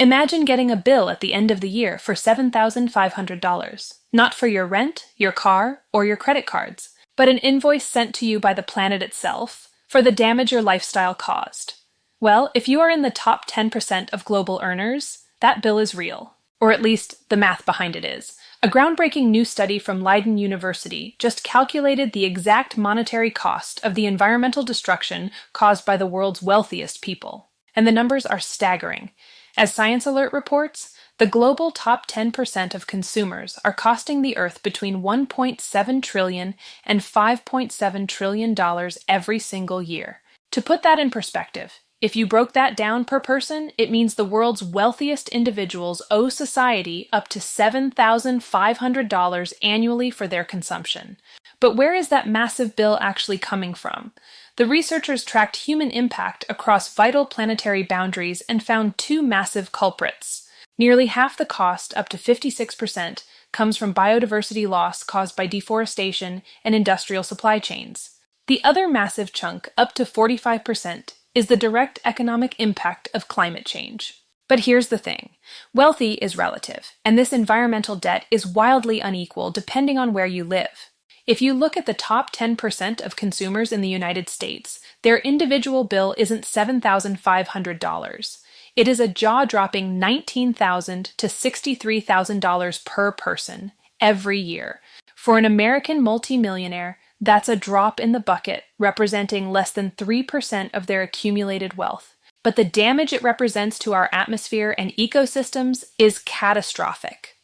Imagine getting a bill at the end of the year for $7,500. Not for your rent, your car, or your credit cards, but an invoice sent to you by the planet itself for the damage your lifestyle caused. Well, if you are in the top 10% of global earners, that bill is real. Or at least, the math behind it is. A groundbreaking new study from Leiden University just calculated the exact monetary cost of the environmental destruction caused by the world's wealthiest people. And the numbers are staggering. As Science Alert reports, the global top 10% of consumers are costing the Earth between $1.7 trillion and $5.7 trillion every single year. To put that in perspective, if you broke that down per person, it means the world's wealthiest individuals owe society up to $7,500 annually for their consumption. But where is that massive bill actually coming from? The researchers tracked human impact across vital planetary boundaries and found two massive culprits. Nearly half the cost, up to 56%, comes from biodiversity loss caused by deforestation and industrial supply chains. The other massive chunk, up to 45%, is the direct economic impact of climate change. But here's the thing. Wealthy is relative, and this environmental debt is wildly unequal depending on where you live. If you look at the top 10% of consumers in the United States, their individual bill isn't $7,500. It is a jaw-dropping $19,000 to $63,000 per person every year. For an American multimillionaire, that's a drop in the bucket, representing less than 3% of their accumulated wealth. But the damage it represents to our atmosphere and ecosystems is catastrophic.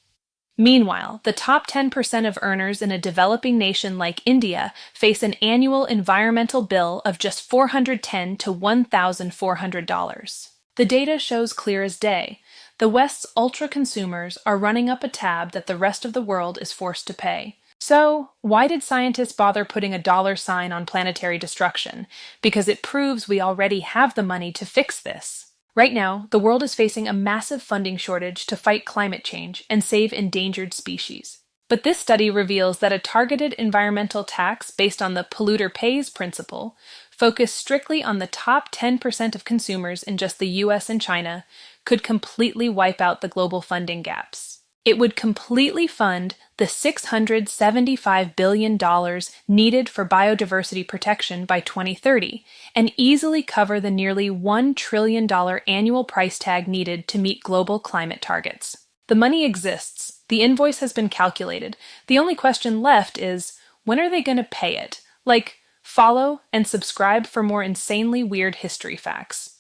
Meanwhile, the top 10% of earners in a developing nation like India face an annual environmental bill of just $410 to $1,400. The data shows clear as day. The West's ultra-consumers are running up a tab that the rest of the world is forced to pay. So, why did scientists bother putting a dollar sign on planetary destruction? Because it proves we already have the money to fix this. Right now, the world is facing a massive funding shortage to fight climate change and save endangered species. But this study reveals that a targeted environmental tax based on the polluter pays principle, focused strictly on the top 10% of consumers in just the US and China, could completely wipe out the global funding gaps. It would completely fund the $675 billion needed for biodiversity protection by 2030 and easily cover the nearly $1 trillion annual price tag needed to meet global climate targets. The money exists. The invoice has been calculated. The only question left is, when are they going to pay it? Like, follow and subscribe for more insanely weird history facts.